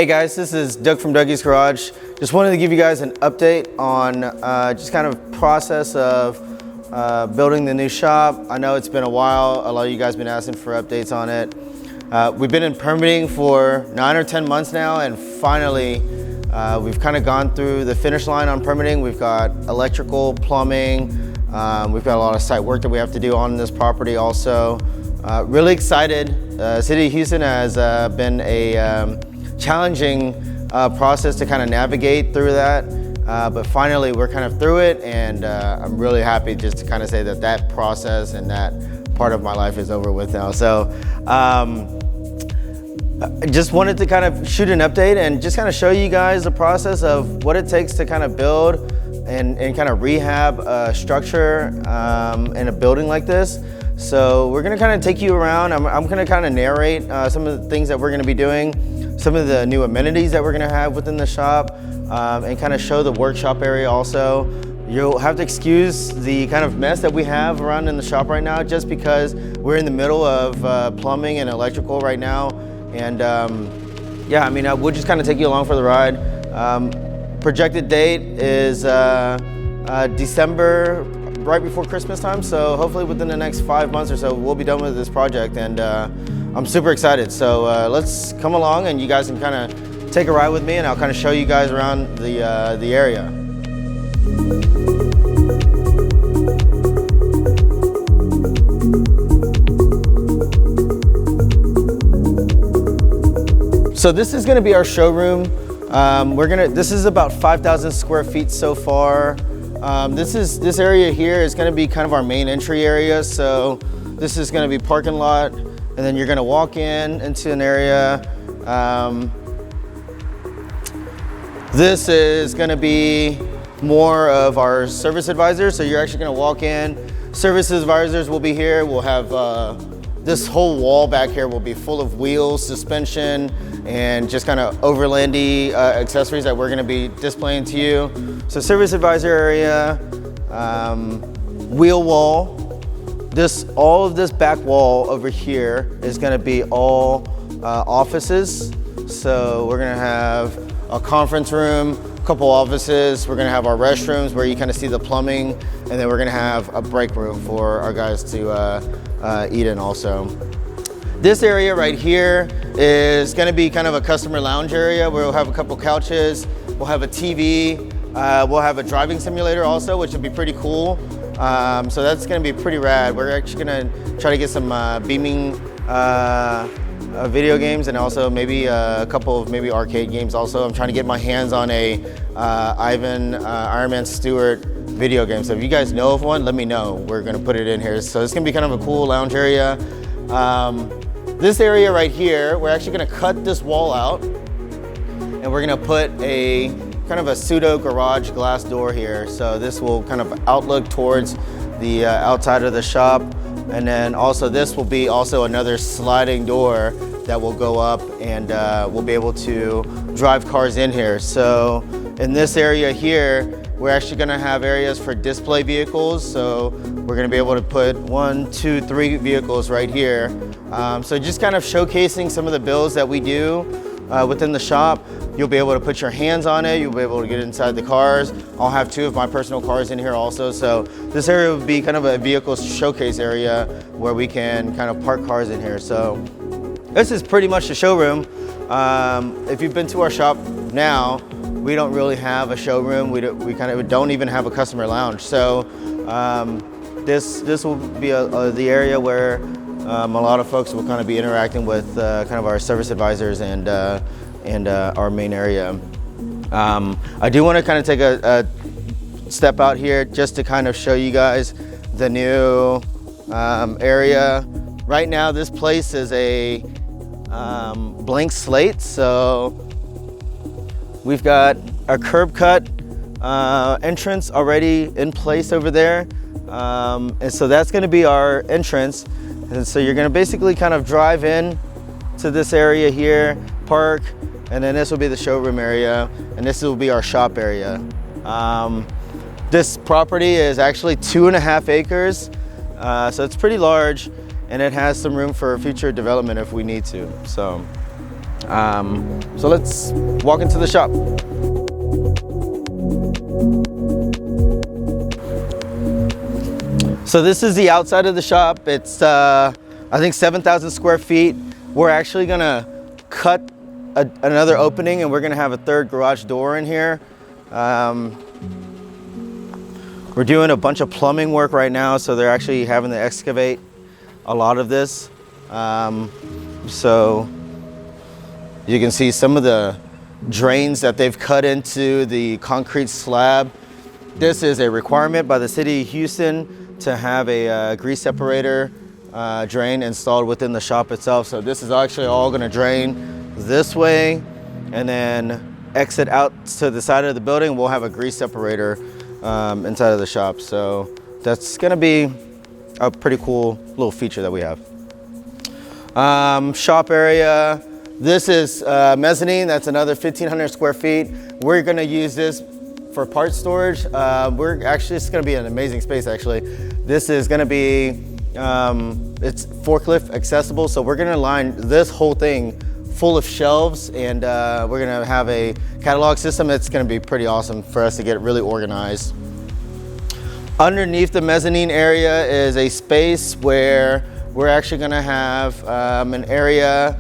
Hey guys, this is Doug from Duggys Garage. Just wanted to give you guys an update on just kind of process of building the new shop. I know it's been a while. A lot of you guys have been asking for updates on it. We've been in permitting for 9 or 10 months now, and finally we've kind of gone through the finish line on permitting. We've got electrical, plumbing, we've got a lot of site work that we have to do on this property also. Really excited. City of Houston has been a challenging process to kind of navigate through that, but finally we're kind of through it, and I'm really happy just to kind of say that that process and that part of my life is over with now. So I just wanted to kind of shoot an update and just kind of show you guys the process of what it takes to kind of build and kind of rehab a structure in a building like this. So we're gonna kind of take you around. I'm gonna kind of narrate some of the things that we're gonna be doing, some of the new amenities that we're gonna have within the shop, and kind of show the workshop area also. You'll have to excuse the kind of mess that we have around in the shop right now, just because we're in the middle of plumbing and electrical right now. And yeah, I mean, we'll just kind of take you along for the ride. Projected date is December, right before Christmas time. So hopefully within the next 5 months or so, we'll be done with this project, and I'm super excited. So let's come along and you guys can kind of take a ride with me, and I'll kind of show you guys around the area. So this is gonna be our showroom. This is about 5,000 square feet so far. This area here is gonna be kind of our main entry area. So this is gonna be parking lot, and then you're gonna walk into an area. This is gonna be more of our service advisors. So you're actually gonna walk in. Service advisors will be here. We'll have this whole wall back here will be full of wheels, suspension, and just kind of overlandy accessories that we're gonna be displaying to you. So service advisor area, wheel wall. All of this back wall over here is gonna be all offices. So we're gonna have a conference room, a couple offices. We're gonna have our restrooms where you kind of see the plumbing, and then we're gonna have a break room for our guys to eat in also. This area right here is gonna be kind of a customer lounge area where we'll have a couple couches, we'll have a TV, we'll have a driving simulator also, which would be pretty cool. So that's gonna be pretty rad. We're actually gonna try to get some beaming video games, and also maybe a couple of maybe arcade games also. I'm trying to get my hands on a Iron Man Stewart video game. So if you guys know of one, let me know. We're gonna put it in here. So it's gonna be kind of a cool lounge area. This area right here, we're actually gonna cut this wall out, and we're gonna put a kind of a pseudo garage glass door here. So this will kind of outlook towards the outside of the shop. And then also this will be also another sliding door that will go up, and we'll be able to drive cars in here. So in this area here, we're actually gonna have areas for display vehicles. So we're gonna be able to put 1, 2, 3 vehicles right here. So just kind of showcasing some of the builds that we do within the shop. You'll be able to put your hands on it. You'll be able to get inside the cars. I'll have 2 of my personal cars in here also. So this area would be kind of a vehicle showcase area where we can kind of park cars in here. So this is pretty much the showroom. If you've been to our shop now, we don't really have a showroom. We kind of don't even have a customer lounge. So this will be the area where a lot of folks will kind of be interacting with kind of our service advisors and our main area. I do want to kind of take a step out here just to kind of show you guys the new area. Right now, this place is a blank slate. So we've got a curb cut entrance already in place over there. And so that's going to be our entrance. And so you're going to basically kind of drive in to this area here, park, and then this will be the showroom area, and this will be our shop area. This property is actually 2.5 acres, so it's pretty large, and it has some room for future development if we need to. So So let's walk into the shop. So this is the outside of the shop. It's I think 7,000 square feet. We're actually gonna cut another opening, and we're gonna have a third garage door in here. We're doing a bunch of plumbing work right now, so they're actually having to excavate a lot of this. So you can see some of the drains that they've cut into the concrete slab. This is a requirement by the city of Houston to have a grease separator drain installed within the shop itself. So this is actually all gonna drain this way and then exit out to the side of the building. We'll have a grease separator inside of the shop. So that's gonna be a pretty cool little feature that we have. Shop area. This is mezzanine. That's another 1,500 square feet. We're gonna use this for part storage. It's gonna be an amazing space actually. This is gonna be, it's forklift accessible. So we're gonna line this whole thing full of shelves, and we're gonna have a catalog system. It's gonna be pretty awesome for us to get really organized. Underneath the mezzanine area is a space where we're actually gonna have an area,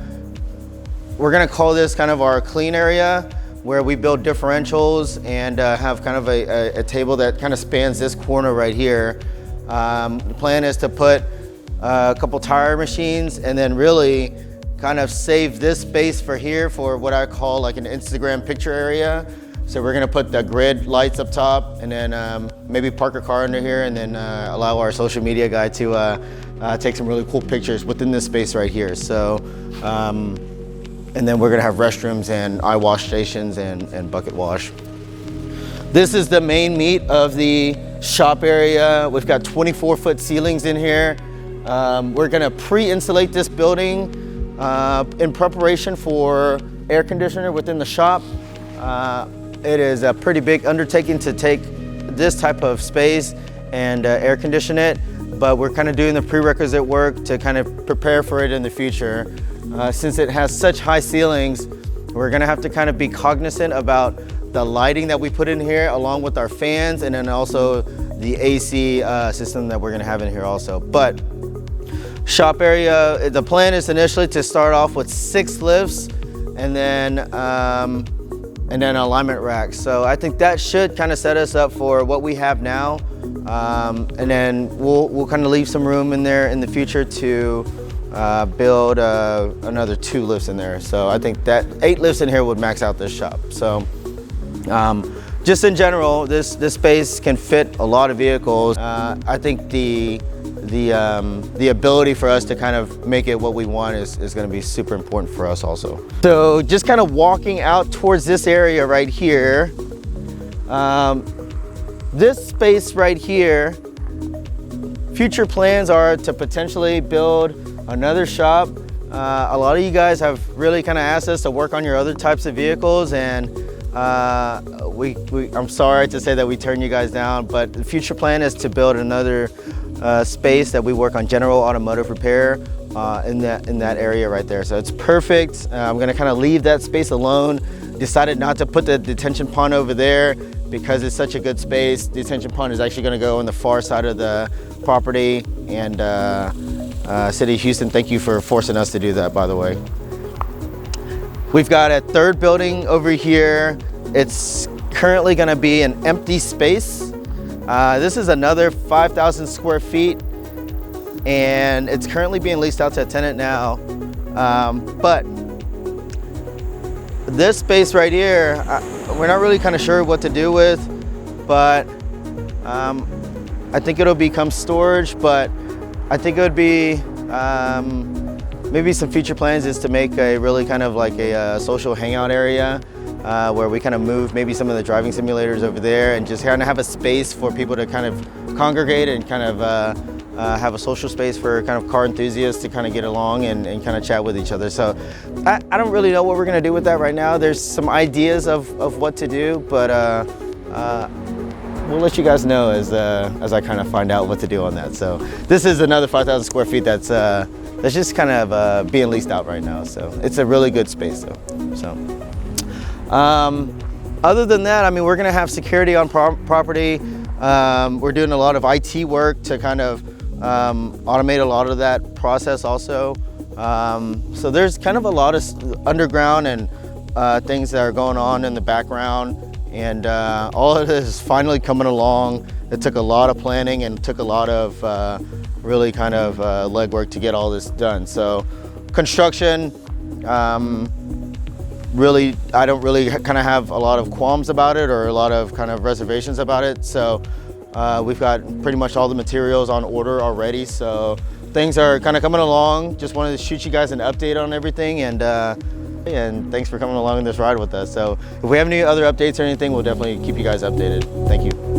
we're gonna call this kind of our clean area, where we build differentials and have kind of a table that kind of spans this corner right here. The plan is to put a couple tire machines and then really kind of save this space for here for what I call like an Instagram picture area. So we're gonna put the grid lights up top, and then maybe park a car under here, and then allow our social media guy to take some really cool pictures within this space right here. So, and then we're gonna have restrooms and eye wash stations and bucket wash. This is the main meat of the shop area. We've got 24-foot ceilings in here. We're gonna pre-insulate this building in preparation for air conditioner within the shop. It is a pretty big undertaking to take this type of space and air condition it, but we're kind of doing the prerequisite work to kind of prepare for it in the future. Since it has such high ceilings, we're gonna have to kind of be cognizant about the lighting that we put in here along with our fans, and then also the AC system that we're gonna have in here also. But shop area, the plan is initially to start off with 6 lifts and then alignment racks. So I think that should kind of set us up for what we have now. And then we'll kind of leave some room in there in the future to build another 2 lifts in there. So I think that 8 lifts in here would max out this shop. So just in general, this space can fit a lot of vehicles. I think the ability for us to kind of make it what we want is going to be super important for us also. So just kind of walking out towards this area right here, this space right here, future plans are to potentially build another shop. A lot of you guys have really kind of asked us to work on your other types of vehicles, and I'm sorry to say that we turned you guys down, but the future plan is to build another space that we work on general automotive repair in that area right there. So it's perfect. I'm gonna kind of leave that space alone. Decided not to put the detention pond over there because it's such a good space. The detention pond is actually gonna go on the far side of the property, and City of Houston, thank you for forcing us to do that, by the way. We've got a third building over here. It's currently gonna be an empty space. This is another 5,000 square feet, and it's currently being leased out to a tenant now. But this space right here, we're not really kind of sure what to do with, but I think it'll become storage, but I think it would be, maybe some future plans is to make a really kind of like a social hangout area where we kind of move maybe some of the driving simulators over there and just kind of have a space for people to kind of congregate and kind of have a social space for kind of car enthusiasts to kind of get along and kind of chat with each other. So I don't really know what we're gonna do with that right now. There's some ideas of what to do, but we'll let you guys know as I kind of find out what to do on that. So this is another 5,000 square feet that's it's just kind of being leased out right now. So it's a really good space though. So other than that, I mean, we're gonna have security on property. We're doing a lot of IT work to kind of automate a lot of that process also. So there's kind of a lot of underground and things that are going on in the background, and all of this is finally coming along. It took a lot of planning and took a lot of really kind of legwork to get all this done. So construction, really, I don't really kind of have a lot of qualms about it or a lot of kind of reservations about it. So we've got pretty much all the materials on order already. So things are kind of coming along. Just wanted to shoot you guys an update on everything, and thanks for coming along on this ride with us. So if we have any other updates or anything, we'll definitely keep you guys updated. Thank you.